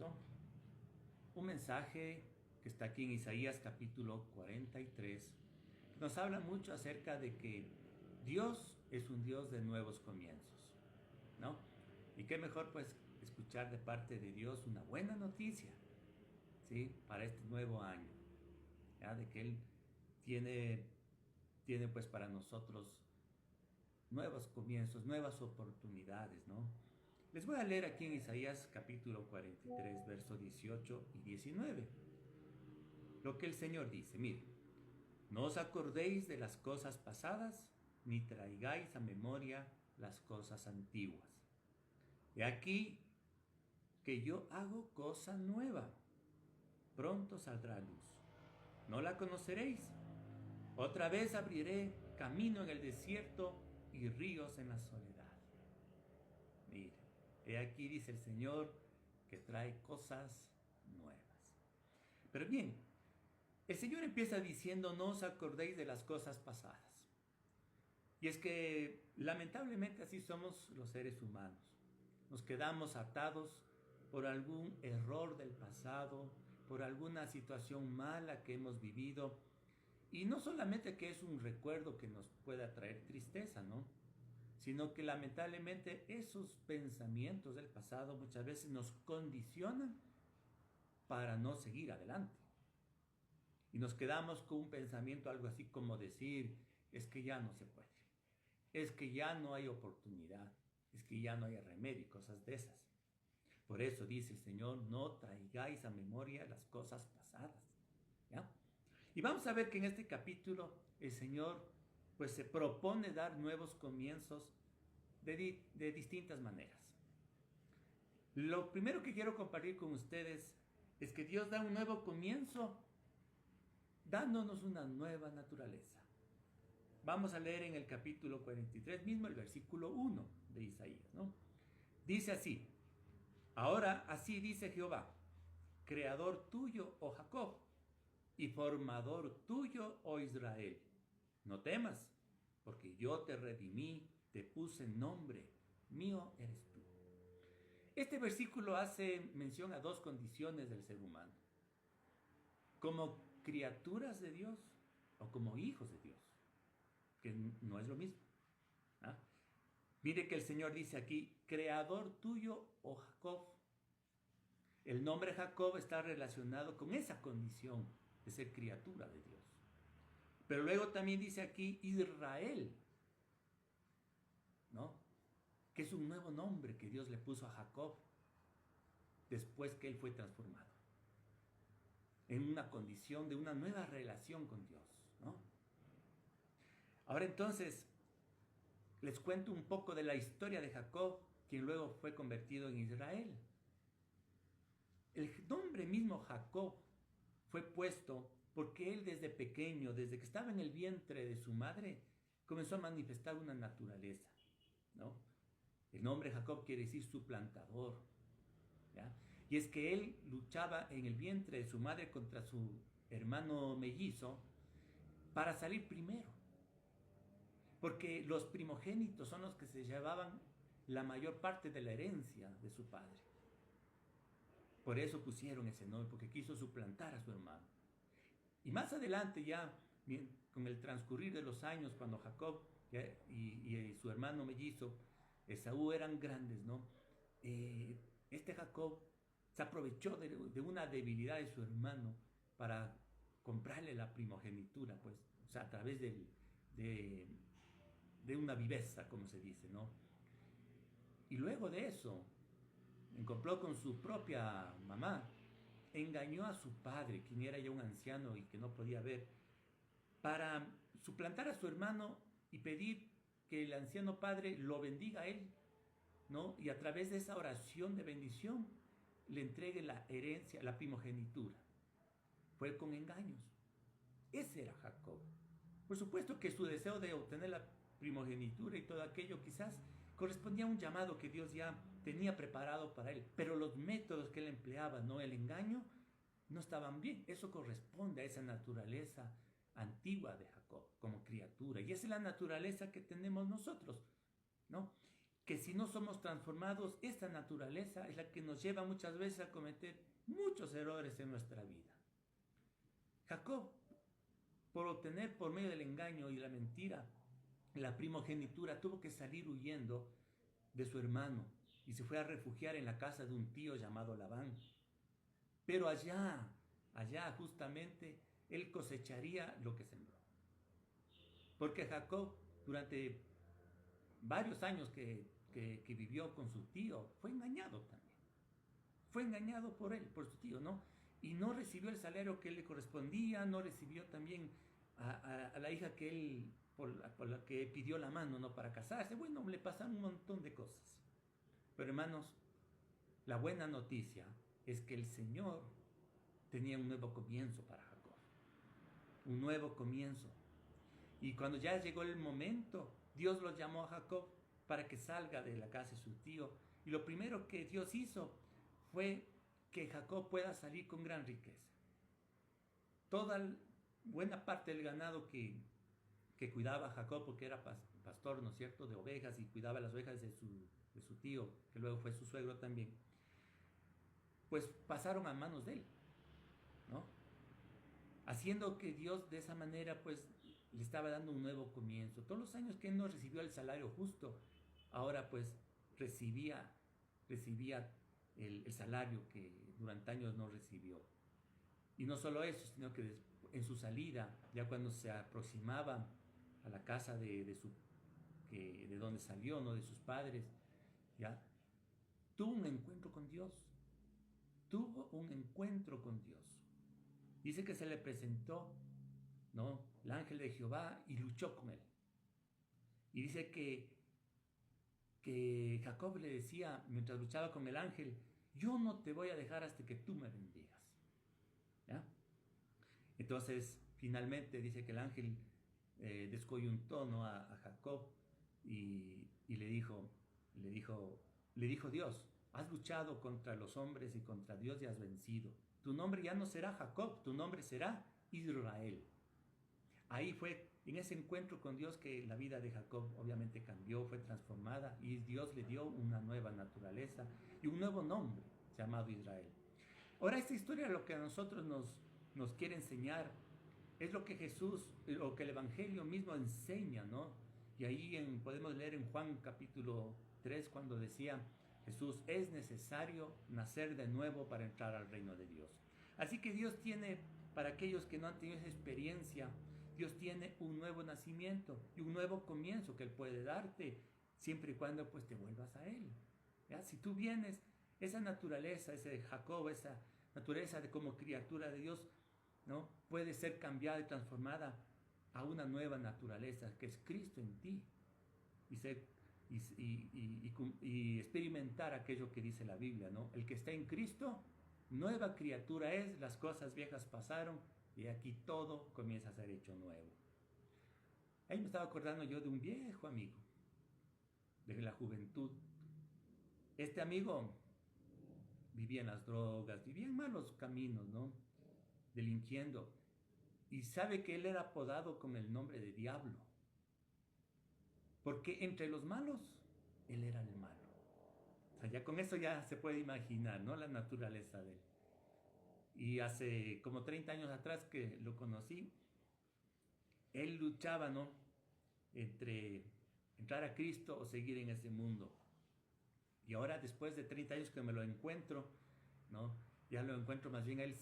Santo, un mensaje que está aquí en Isaías capítulo 43, nos habla mucho acerca de que Dios es un Dios de nuevos comienzos, ¿no? Y qué mejor pues escuchar de parte de Dios una buena noticia, ¿sí? Para este nuevo año, ¿ya? De que Él tiene pues para nosotros nuevos comienzos, nuevas oportunidades, ¿no? Les voy a leer aquí en Isaías capítulo 43, versos 18 y 19. Lo que el Señor dice, mire, no os acordéis de las cosas pasadas, ni traigáis a memoria las cosas antiguas. He aquí que yo hago cosa nueva, pronto saldrá a luz. No la conoceréis. Otra vez abriré camino en el desierto y ríos en la soledad. Mire, he aquí dice el Señor que trae cosas nuevas. Pero bien, el Señor empieza diciendo, no os acordéis de las cosas pasadas. Y es que lamentablemente así somos los seres humanos. Nos quedamos atados por algún error del pasado, por alguna situación mala que hemos vivido. Y no solamente que es un recuerdo que nos pueda traer tristeza, ¿no? Sino que lamentablemente esos pensamientos del pasado muchas veces nos condicionan para no seguir adelante. Y nos quedamos con un pensamiento algo así como decir, es que ya no se puede, es que ya no hay oportunidad, es que ya no hay remedio, cosas de esas. Por eso dice el Señor, no traigáis a memoria las cosas pasadas, ¿ya? Y vamos a ver que en este capítulo el Señor pues se propone dar nuevos comienzos de distintas maneras. Lo primero que quiero compartir con ustedes es que Dios da un nuevo comienzo dándonos una nueva naturaleza. Vamos a leer en el capítulo 43 mismo el versículo 1 de Isaías, ¿no? Dice así, ahora así dice Jehová, creador tuyo, oh Jacob, y formador tuyo, oh Israel. No temas, porque yo te redimí, te puse nombre, mío eres tú. Este versículo hace mención a dos condiciones del ser humano, como criaturas de Dios o como hijos de Dios, que no es lo mismo. ¿Ah? Mire que el Señor dice aquí, creador tuyo, oh Jacob. El nombre Jacob está relacionado con esa condición de ser criatura de Dios. Pero luego también dice aquí Israel, ¿no? Que es un nuevo nombre que Dios le puso a Jacob después que él fue transformado en una condición de una nueva relación con Dios, ¿no? Ahora entonces les cuento un poco de la historia de Jacob, quien luego fue convertido en Israel. El nombre mismo Jacob fue puesto porque él desde pequeño, desde que estaba en el vientre de su madre, comenzó a manifestar una naturaleza, ¿no? El nombre Jacob quiere decir suplantador, ¿ya? Y es que él luchaba en el vientre de su madre contra su hermano mellizo para salir primero, porque los primogénitos son los que se llevaban la mayor parte de la herencia de su padre. Por eso pusieron ese nombre, porque quiso suplantar a su hermano. Y más adelante ya, con el transcurrir de los años, cuando Jacob y su hermano mellizo, Esaú, eran grandes, ¿no? Este Jacob se aprovechó de una debilidad de su hermano para comprarle la primogenitura, pues, o sea, a través de una viveza, como se dice, ¿no? Y luego de eso, compró con su propia mamá, engañó a su padre, quien era ya un anciano y que no podía ver, para suplantar a su hermano y pedir que el anciano padre lo bendiga a él, ¿no? Y a través de esa oración de bendición le entregue la herencia, la primogenitura. Fue con engaños. Ese era Jacob. Por supuesto que su deseo de obtener la primogenitura y todo aquello quizás correspondía a un llamado que Dios ya tenía preparado para él, pero los métodos que él empleaba, no el engaño, no estaban bien. Eso corresponde a esa naturaleza antigua de Jacob como criatura, y esa es la naturaleza que tenemos nosotros, ¿no? que si no somos transformados, esta naturaleza es la que nos lleva muchas veces a cometer muchos errores en nuestra vida. Jacob, por obtener por medio del engaño y la mentira la primogenitura, tuvo que salir huyendo de su hermano y se fue a refugiar en la casa de un tío llamado Labán. Pero allá justamente él cosecharía lo que sembró. Porque Jacob, durante varios años que vivió con su tío, fue engañado también. Fue engañado por él, por su tío, ¿no? Y no recibió el salario que le correspondía, no recibió también a la hija que él, por la que pidió la mano, ¿no? Para casarse. Bueno, le pasaron un montón de cosas. Pero hermanos, la buena noticia es que el Señor tenía un nuevo comienzo para Jacob. Un nuevo comienzo. Y cuando ya llegó el momento, Dios lo llamó a Jacob para que salga de la casa de su tío. Y lo primero que Dios hizo fue que Jacob pueda salir con gran riqueza. Toda buena parte del ganado que cuidaba Jacob, porque era pastor, ¿no es cierto?, de ovejas, y cuidaba las ovejas de su tío, que luego fue su suegro también, pues pasaron a manos de él, ¿no? Haciendo que Dios de esa manera pues le estaba dando un nuevo comienzo. Todos los años que él no recibió el salario justo, ahora pues recibía el salario que durante años no recibió. Y no solo eso, sino que en su salida, ya cuando se aproximaba a la casa de donde salió, ¿no?, de sus padres, ya tuvo un encuentro con Dios. Tuvo un encuentro con Dios. Dice que se le presentó, ¿no?, el ángel de Jehová y luchó con él. Y dice que Jacob le decía, mientras luchaba con el ángel, yo no te voy a dejar hasta que tú me bendigas. ¿Ya? Entonces, finalmente dice que el ángel descoyuntó, ¿no?, a Jacob y le dijo Dios, has luchado contra los hombres y contra Dios y has vencido. Tu nombre ya no será Jacob, tu nombre será Israel. Ahí fue, en ese encuentro con Dios, que la vida de Jacob obviamente cambió, fue transformada y Dios le dio una nueva naturaleza y un nuevo nombre llamado Israel. Ahora, esta historia lo que a nosotros nos quiere enseñar es lo que Jesús, o que el Evangelio mismo enseña, ¿no? Y ahí podemos leer en Juan capítulo 3 cuando decía Jesús, es necesario nacer de nuevo para entrar al reino de Dios. Así que Dios tiene, para aquellos que no han tenido esa experiencia, Dios tiene un nuevo nacimiento y un nuevo comienzo que Él puede darte, siempre y cuando pues te vuelvas a Él. ¿Ya? Si tú vienes, esa naturaleza, ese Jacob, esa naturaleza de como criatura de Dios, ¿no?, puede ser cambiada y transformada a una nueva naturaleza que es Cristo en ti y experimentar aquello que dice la Biblia, ¿no? El que está en Cristo, nueva criatura es, las cosas viejas pasaron y aquí todo comienza a ser hecho nuevo. Ahí me estaba acordando yo de un viejo amigo de la juventud. Este amigo vivía en las drogas, vivía en malos caminos, ¿no?, delinquiendo. Y sabe que él era apodado con el nombre de Diablo, porque entre los malos, él era el malo. O sea, ya con eso ya se puede imaginar, ¿no?, la naturaleza de él. Y hace como 30 años atrás que lo conocí, él luchaba, ¿no?, entre entrar a Cristo o seguir en ese mundo. Y ahora, después de 30 años que me lo encuentro, ¿no?, ya lo encuentro más bien él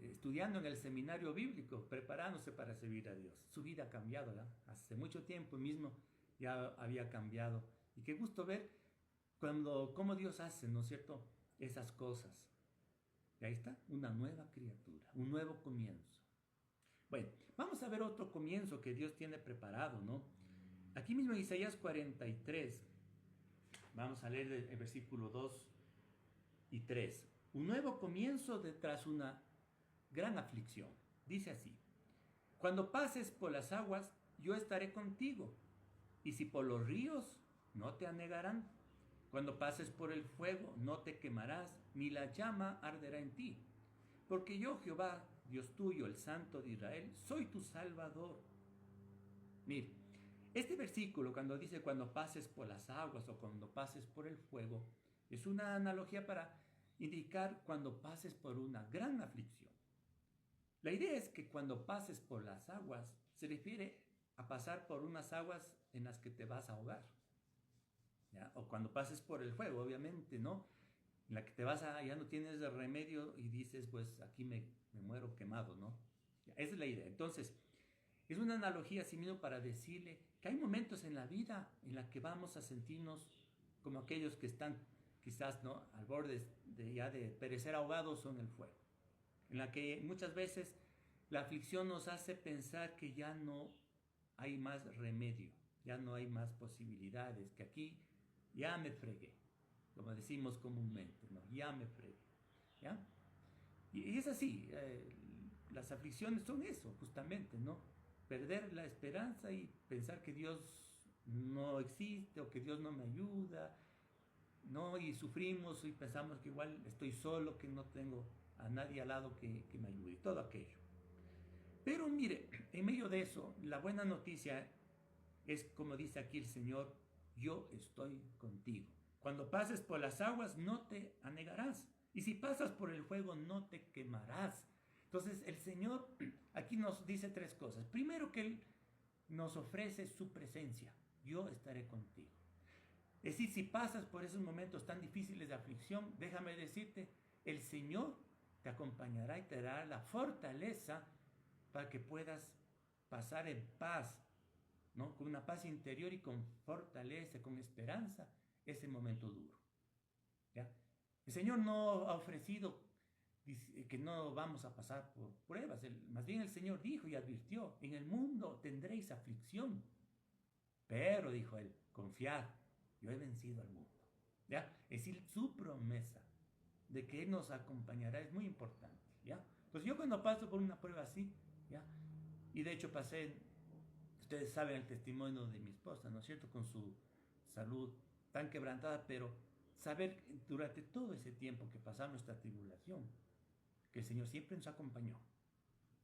estudiando en el seminario bíblico, preparándose para servir a Dios. Su vida ha cambiado, ¿verdad? Hace mucho tiempo mismo ya había cambiado. Y qué gusto ver cómo Dios hace, ¿no es cierto?, esas cosas. Y ahí está, una nueva criatura, un nuevo comienzo. Bueno, vamos a ver otro comienzo que Dios tiene preparado, ¿no? Aquí mismo en Isaías 43, vamos a leer el versículo 2 y 3. Un nuevo comienzo tras una gran aflicción. Dice así: cuando pases por las aguas, yo estaré contigo, y si por los ríos, no te anegarán. Cuando pases por el fuego, no te quemarás, ni la llama arderá en ti. Porque yo, Jehová, Dios tuyo, el Santo de Israel, soy tu Salvador. Mire, Este versículo, cuando dice cuando pases por las aguas o cuando pases por el fuego, es una analogía para indicar cuando pases por una gran aflicción. La idea es que cuando pases por las aguas se refiere a pasar por unas aguas en las que te vas a ahogar, ¿ya? O cuando pases por el fuego, obviamente, ¿no? En la que te vas a, ya no tienes remedio y dices, pues aquí me muero quemado, ¿no? Esa es la idea. Entonces, es una analogía así mismo para decirle que hay momentos en la vida en la que vamos a sentirnos como aquellos que están quizás, ¿no?, al borde de ya de perecer ahogados o en el fuego, en la que muchas veces la aflicción nos hace pensar que ya no hay más remedio, ya no hay más posibilidades, que aquí ya me fregué, como decimos comúnmente, ¿no? Ya me fregué, ¿ya? Y es así, las aflicciones son eso, justamente, ¿no? Perder la esperanza y pensar que Dios no existe o que Dios no me ayuda, ¿no? Y sufrimos y pensamos que igual estoy solo, que no tengo a nadie al lado que me ayude, todo aquello. Pero mire, en medio de eso, la buena noticia es como dice aquí el Señor, yo estoy contigo. Cuando pases por las aguas no te anegarás. Y si pasas por el fuego no te quemarás. Entonces el Señor aquí nos dice tres cosas. Primero, que Él nos ofrece su presencia. Yo estaré contigo. Es decir, si pasas por esos momentos tan difíciles de aflicción, déjame decirte, el Señor te acompañará y te dará la fortaleza para que puedas pasar en paz, ¿no? Con una paz interior y con fortaleza, con esperanza, ese momento duro, ¿ya? El Señor no ha ofrecido que no vamos a pasar por pruebas. Más bien el Señor dijo y advirtió, en el mundo tendréis aflicción, pero, dijo Él, confiad, yo he vencido al mundo, ¿ya? Es decir, su promesa de que Él nos acompañará es muy importante, ¿ya? Entonces yo cuando paso por una prueba así, ¿ya? Y de hecho pasé, ustedes saben el testimonio de mi esposa, ¿no es cierto?, con su salud tan quebrantada, pero saber durante todo ese tiempo que pasamos nuestra tribulación, que el Señor siempre nos acompañó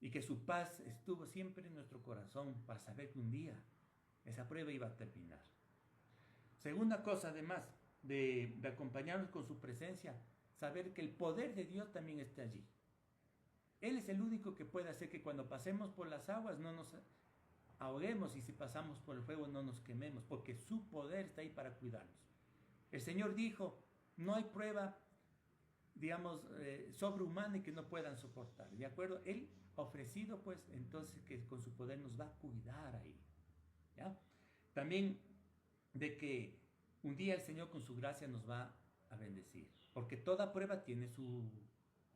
y que su paz estuvo siempre en nuestro corazón para saber que un día esa prueba iba a terminar. Segunda cosa, además de acompañarnos con su presencia, saber que el poder de Dios también está allí. Él es el único que puede hacer que cuando pasemos por las aguas no nos ahoguemos y si pasamos por el fuego no nos quememos, porque su poder está ahí para cuidarnos. El Señor dijo, no hay prueba, digamos, sobrehumana y que no puedan soportar, ¿de acuerdo? Él ha ofrecido, pues, entonces que con su poder nos va a cuidar ahí, ¿ya? También de que un día el Señor con su gracia nos va a bendecir, porque toda prueba tiene su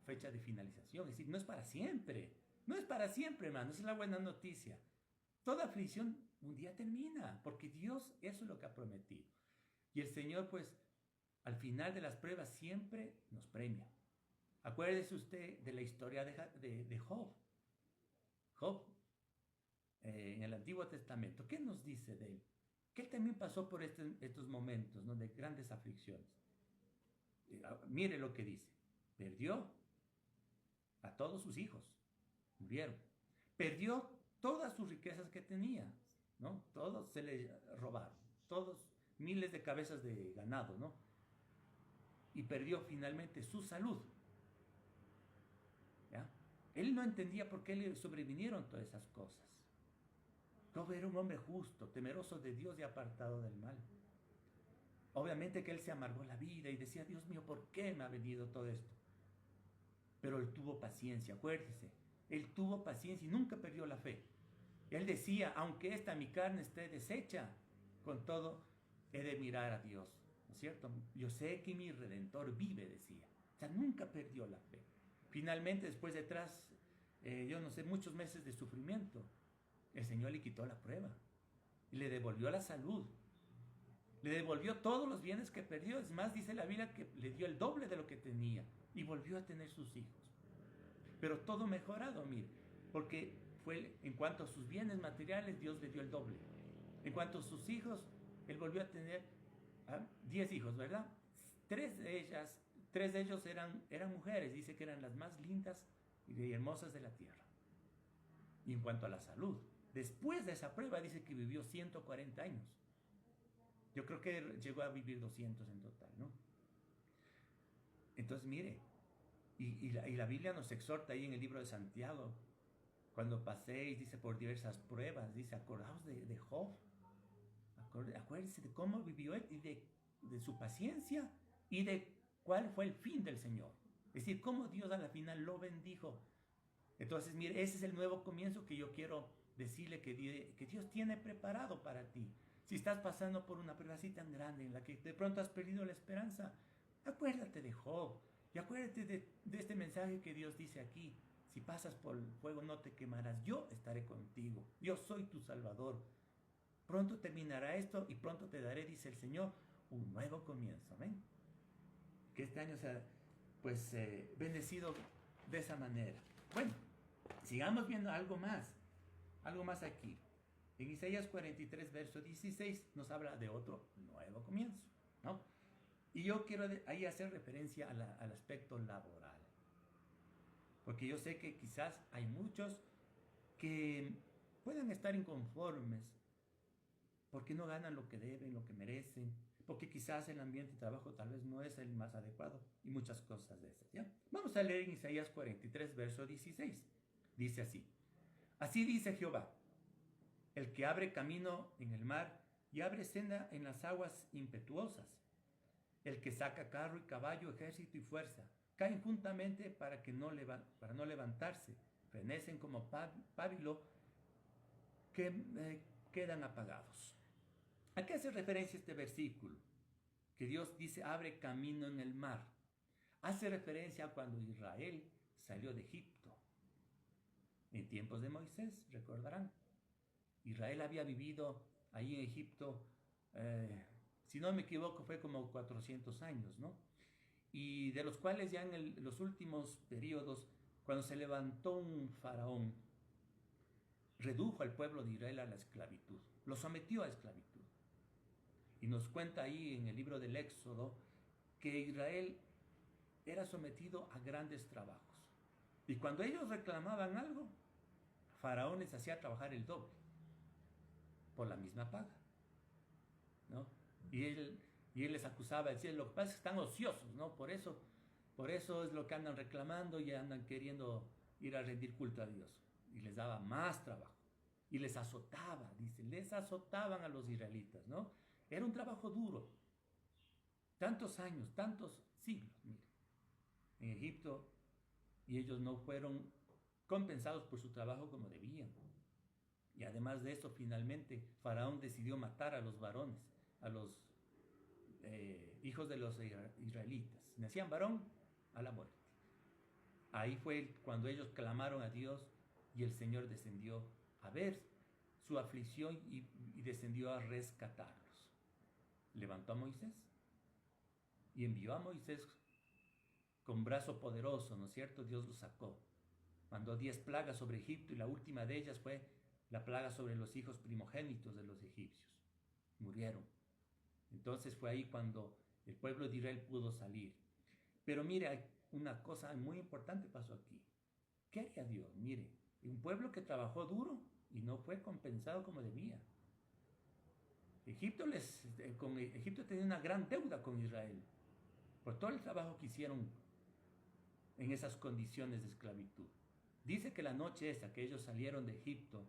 fecha de finalización, es decir, no es para siempre, no es para siempre, hermano, esa es la buena noticia. Toda aflicción un día termina, porque Dios eso es lo que ha prometido. Y el Señor, pues, al final de las pruebas siempre nos premia. Acuérdese usted de la historia de Job. Job, en el Antiguo Testamento, ¿qué nos dice de él? Que él también pasó por estos momentos, ¿no?, de grandes aflicciones. Mire lo que dice. Perdió a todos sus hijos, murieron. Perdió todas sus riquezas que tenía, ¿no? Todos se le robaron, todos miles de cabezas de ganado, ¿no? Y perdió finalmente su salud, ¿ya? Él no entendía por qué le sobrevinieron todas esas cosas. Job era un hombre justo, temeroso de Dios y apartado del mal. Obviamente que él se amargó la vida y decía, Dios mío, ¿por qué me ha venido todo esto? Pero él tuvo paciencia, acuérdese. Él tuvo paciencia y nunca perdió la fe. Él decía, aunque esta mi carne esté deshecha, con todo he de mirar a Dios, ¿no es cierto? Yo sé que mi Redentor vive, decía. O sea, nunca perdió la fe. Finalmente, después yo no sé, muchos meses de sufrimiento, el Señor le quitó la prueba y le devolvió la salud. Le devolvió todos los bienes que perdió. Es más, dice la Biblia que le dio el doble de lo que tenía y volvió a tener sus hijos. Pero todo mejorado, mire, porque en cuanto a sus bienes materiales, Dios le dio el doble. En cuanto a sus hijos, él volvió a tener 10 hijos, ¿verdad? Tres de ellos eran mujeres, dice que eran las más lindas y hermosas de la tierra. Y en cuanto a la salud, Después de esa prueba dice que vivió 140 años. Yo creo que llegó a vivir 200 en total, ¿no? Entonces, mire, y la Biblia nos exhorta ahí en el libro de Santiago, cuando paséis, dice, por diversas pruebas, dice, acordaos de Job, acuérdense de cómo vivió él y de su paciencia y de cuál fue el fin del Señor. Es decir, cómo Dios a la final lo bendijo. Entonces, mire, ese es el nuevo comienzo que yo quiero decirle que Dios tiene preparado para ti. Si estás pasando por una prueba así tan grande en la que de pronto has perdido la esperanza, acuérdate de Job y acuérdate de este mensaje que Dios dice aquí. Si pasas por el fuego no te quemarás, yo estaré contigo, yo soy tu Salvador. Pronto terminará esto y pronto te daré, dice el Señor, un nuevo comienzo. ¿Ven? Que este año sea pues bendecido de esa manera. Bueno, sigamos viendo algo más aquí. En Isaías 43, verso 16, nos habla de otro nuevo comienzo, ¿no? Y yo quiero ahí hacer referencia al aspecto laboral. Porque yo sé que quizás hay muchos que puedan estar inconformes porque no ganan lo que deben, lo que merecen, porque quizás el ambiente de trabajo tal vez no es el más adecuado y muchas cosas de esas, ¿ya? Vamos a leer en Isaías 43, verso 16. Dice así: así dice Jehová, el que abre camino en el mar y abre senda en las aguas impetuosas, el que saca carro y caballo, ejército y fuerza, caen juntamente para no levantarse, fenecen como pábilo que quedan apagados. ¿A qué hace referencia este versículo? Que Dios dice abre camino en el mar. Hace referencia a cuando Israel salió de Egipto. En tiempos de Moisés, recordarán. Israel había vivido ahí en Egipto, si no me equivoco, fue como 400 años, ¿no? Y de los cuales ya en los últimos periodos, cuando se levantó un faraón, redujo al pueblo de Israel a la esclavitud, lo sometió a esclavitud. Y nos cuenta ahí en el libro del Éxodo que Israel era sometido a grandes trabajos. Y cuando ellos reclamaban algo, Faraón les hacía trabajar el doble por la misma paga, ¿no? Y él les acusaba, decía, lo que pasa es que están ociosos, ¿no? Por eso es lo que andan reclamando y andan queriendo ir a rendir culto a Dios. Y les daba más trabajo. Y les azotaba, dice, les azotaban a los israelitas, ¿no? Era un trabajo duro. Tantos años, tantos siglos, mire, en Egipto, y ellos no fueron compensados por su trabajo como debían. Y además de eso, finalmente, Faraón decidió matar a los varones, a los hijos de los israelitas. Si nacían varón, a la muerte. Ahí fue cuando ellos clamaron a Dios y el Señor descendió a ver su aflicción y descendió a rescatarlos. Levantó a Moisés y envió a Moisés con brazo poderoso, ¿no es cierto? Dios lo sacó. Mandó 10 plagas sobre Egipto y la última de ellas fue la plaga sobre los hijos primogénitos de los egipcios. Murieron. Entonces fue ahí cuando el pueblo de Israel pudo salir. Pero mire, una cosa muy importante pasó aquí. ¿Qué haría Dios? Mire, un pueblo que trabajó duro y no fue compensado como debía. Egipto tenía una gran deuda con Israel por todo el trabajo que hicieron en esas condiciones de esclavitud. Dice que la noche esa que ellos salieron de Egipto,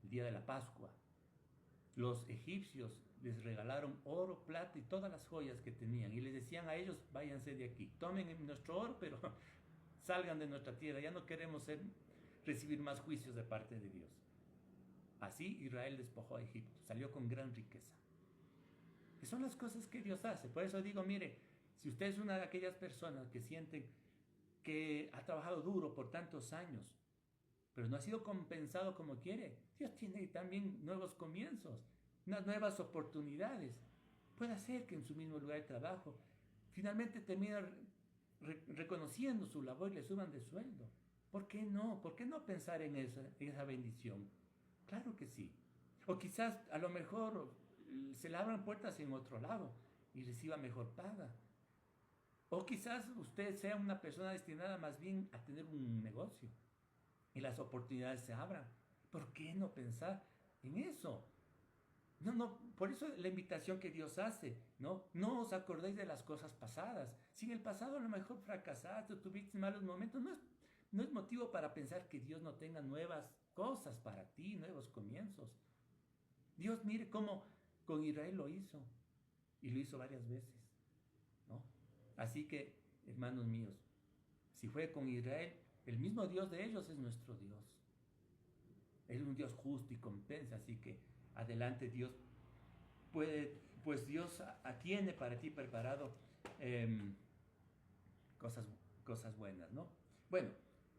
el día de la Pascua, los egipcios les regalaron oro, plata y todas las joyas que tenían y les decían a ellos, váyanse de aquí, tomen nuestro oro, pero salgan de nuestra tierra, ya no queremos recibir más juicios de parte de Dios. Así Israel despojó a Egipto, salió con gran riqueza. Que son las cosas que Dios hace. Por eso digo, mire, si usted es una de aquellas personas que sienten que ha trabajado duro por tantos años, pero no ha sido compensado como quiere, Dios tiene también nuevos comienzos, unas nuevas oportunidades. Puede ser que en su mismo lugar de trabajo finalmente termine reconociendo su labor y le suban de sueldo. ¿Por qué no? ¿Por qué no pensar en esa bendición? Claro que sí. O quizás a lo mejor se le abran puertas en otro lado y reciba mejor paga. O quizás usted sea una persona destinada más bien a tener un negocio y las oportunidades se abran. ¿Por qué no pensar en eso? No, no, por eso la invitación que Dios hace, ¿no? No os acordéis de las cosas pasadas. Si en el pasado a lo mejor fracasaste o tuviste malos momentos, no es motivo para pensar que Dios no tenga nuevas cosas para ti, nuevos comienzos. Dios mire cómo con Israel lo hizo y lo hizo varias veces, ¿no? Así que, hermanos míos, si fue con Israel, el mismo Dios de ellos es nuestro Dios. Es un Dios justo y compensa, así que adelante Dios puede, pues Dios tiene para ti preparado eh, cosas, cosas buenas, ¿no? Bueno,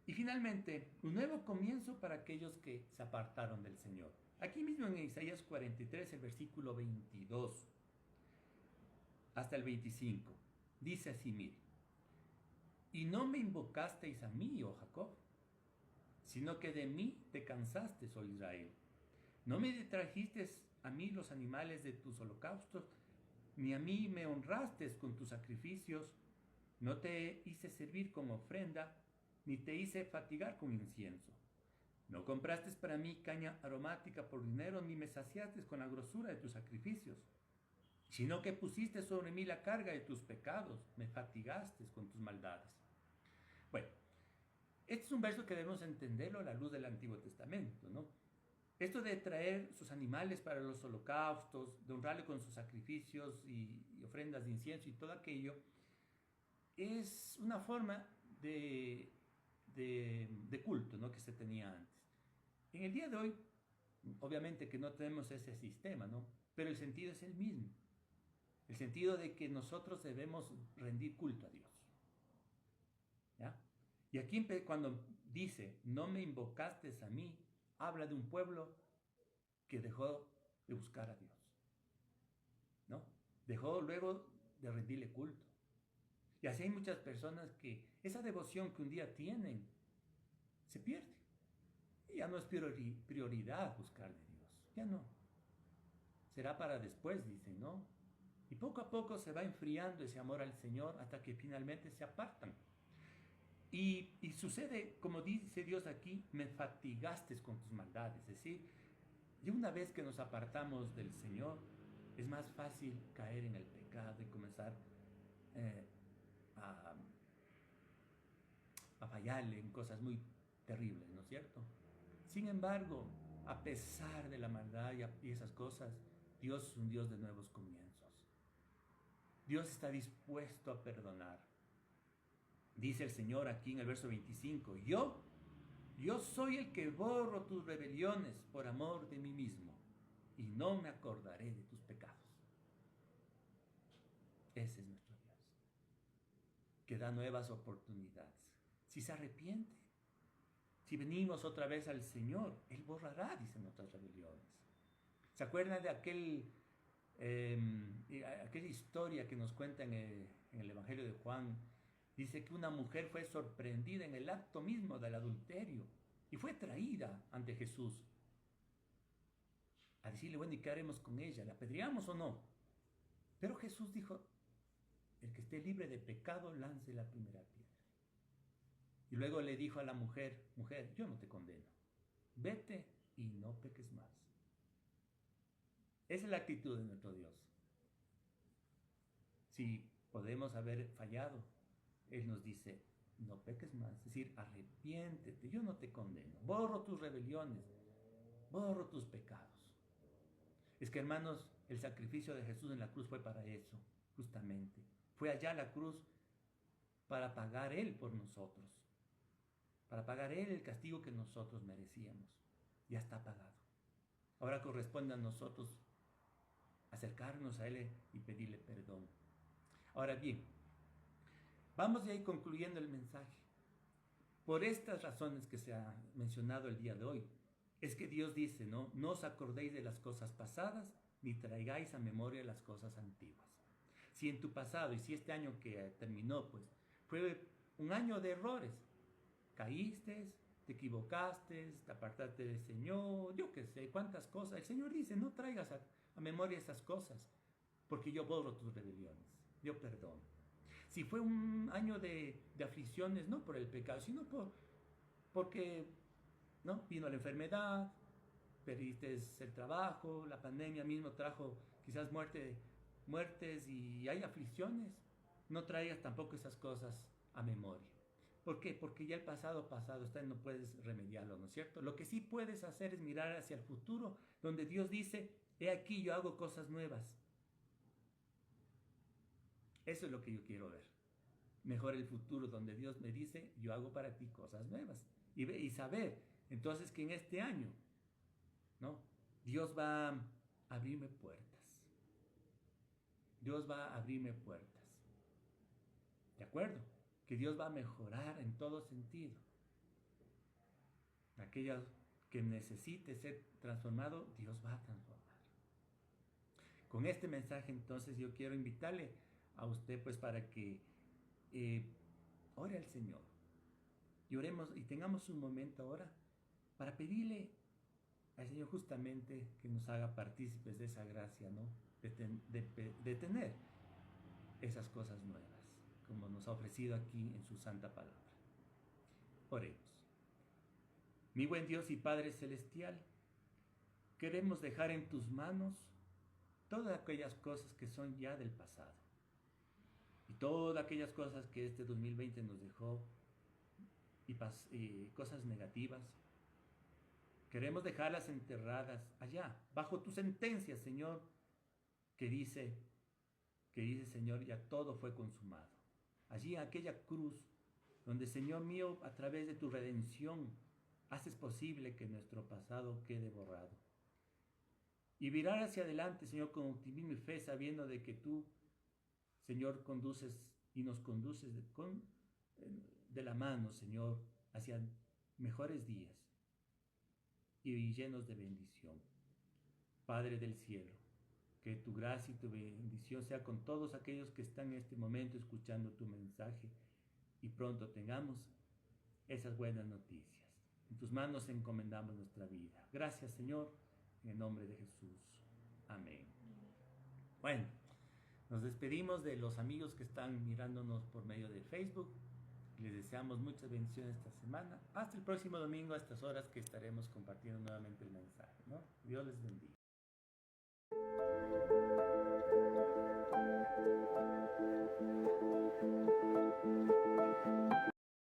y finalmente, un nuevo comienzo para aquellos que se apartaron del Señor. Aquí mismo en Isaías 43, el versículo 22 hasta el 25, dice así, mire, y no me invocasteis a mí, oh Jacob, sino que de mí te cansaste, oh Israel. No me trajiste a mí los animales de tus holocaustos, ni a mí me honraste con tus sacrificios. No te hice servir con ofrenda, ni te hice fatigar con incienso. No compraste para mí caña aromática por dinero, ni me saciaste con la grosura de tus sacrificios, sino que pusiste sobre mí la carga de tus pecados, me fatigaste con tus maldades. Bueno, este es un verso que debemos entenderlo a la luz del Antiguo Testamento, ¿no? Esto de traer sus animales para los holocaustos, de honrarle con sus sacrificios y ofrendas de incienso y todo aquello, es una forma de culto, ¿no?, que se tenía antes. En el día de hoy, obviamente que no tenemos ese sistema, ¿no? Pero el sentido es el mismo. El sentido de que nosotros debemos rendir culto a Dios. ¿Ya? Y aquí cuando dice, no me invocaste a mí, habla de un pueblo que dejó de buscar a Dios, ¿no? Dejó luego de rendirle culto. Y así hay muchas personas que esa devoción que un día tienen se pierde. Y ya no es prioridad buscarle a Dios. Ya no. Será para después, dicen, ¿no? Y poco a poco se va enfriando ese amor al Señor hasta que finalmente se apartan. Y sucede, como dice Dios aquí, me fatigaste con tus maldades. Es decir, y una vez que nos apartamos del Señor, es más fácil caer en el pecado y comenzar eh, a, a fallarle en cosas muy terribles, ¿no es cierto? Sin embargo, a pesar de la maldad y esas cosas, Dios es un Dios de nuevos comienzos. Dios está dispuesto a perdonar. Dice el Señor aquí en el verso 25, yo soy el que borro tus rebeliones por amor de mí mismo y no me acordaré de tus pecados. Ese es nuestro Dios, que da nuevas oportunidades. Si se arrepiente, si venimos otra vez al Señor, Él borrará, dicen, nuestras rebeliones. ¿Se acuerdan de aquella historia que nos cuenta en el Evangelio de Juan? Dice que una mujer fue sorprendida en el acto mismo del adulterio y fue traída ante Jesús a decirle, bueno, ¿y qué haremos con ella? ¿La apedreamos o no? Pero Jesús dijo, el que esté libre de pecado lance la primera piedra. Y luego le dijo a la mujer, mujer, yo no te condeno, vete y no peques más. Esa es la actitud de nuestro Dios. Si podemos haber fallado, Él nos dice, no peques más, es decir, arrepiéntete, yo no te condeno, borro tus rebeliones, borro tus pecados. Es que, hermanos, el sacrificio de Jesús en la cruz fue para eso, justamente. Fue allá a la cruz para pagar Él por nosotros, para pagar Él el castigo que nosotros merecíamos. Ya está pagado. Ahora corresponde a nosotros acercarnos a Él y pedirle perdón. Ahora bien, vamos ya a ir concluyendo el mensaje. Por estas razones que se ha mencionado el día de hoy, es que Dios dice, ¿no? No os acordéis de las cosas pasadas, ni traigáis a memoria las cosas antiguas. Si en tu pasado, y si este año que terminó, pues, fue un año de errores, caíste, te equivocaste, te apartaste del Señor, yo qué sé, cuántas cosas. El Señor dice, no traigas a memoria esas cosas, porque yo borro tus rebeliones, yo perdono. Si fue un año de aflicciones, no por el pecado, sino porque, ¿no?, vino la enfermedad, perdiste el trabajo, la pandemia mismo trajo quizás muertes y hay aflicciones. No traigas tampoco esas cosas a memoria. ¿Por qué? Porque ya el pasado está y no puedes remediarlo, ¿no es cierto? Lo que sí puedes hacer es mirar hacia el futuro, donde Dios dice, he aquí yo hago cosas nuevas. Eso es lo que yo quiero ver. Mejor el futuro, donde Dios me dice, yo hago para ti cosas nuevas. Y saber, entonces, que en este año, ¿no? Dios va a abrirme puertas. Dios va a abrirme puertas. ¿De acuerdo? Que Dios va a mejorar en todo sentido. Aquello que necesite ser transformado, Dios va a transformar. Con este mensaje, entonces, yo quiero invitarle a usted, pues, para que ore al Señor. Y oremos y tengamos un momento ahora para pedirle al Señor justamente que nos haga partícipes de esa gracia, ¿no? De tener esas cosas nuevas, como nos ha ofrecido aquí en su santa palabra. Oremos. Mi buen Dios y Padre Celestial, queremos dejar en tus manos todas aquellas cosas que son ya del pasado y todas aquellas cosas que este 2020 nos dejó y cosas negativas. Queremos dejarlas enterradas allá, bajo tu sentencia, Señor, que dice, Señor, ya todo fue consumado. Allí en aquella cruz, donde, Señor mío, a través de tu redención, haces posible que nuestro pasado quede borrado. Y mirar hacia adelante, Señor, con optimismo y fe, sabiendo de que tú, Señor, conduces y nos conduces de la mano, Señor, hacia mejores días y llenos de bendición. Padre del cielo, que tu gracia y tu bendición sea con todos aquellos que están en este momento escuchando tu mensaje y pronto tengamos esas buenas noticias. En tus manos encomendamos nuestra vida. Gracias, Señor, en el nombre de Jesús. Amén. Bueno, nos despedimos de los amigos que están mirándonos por medio de Facebook. Les deseamos muchas bendiciones esta semana. Hasta el próximo domingo a estas horas que estaremos compartiendo nuevamente el mensaje, ¿no? Dios les bendiga.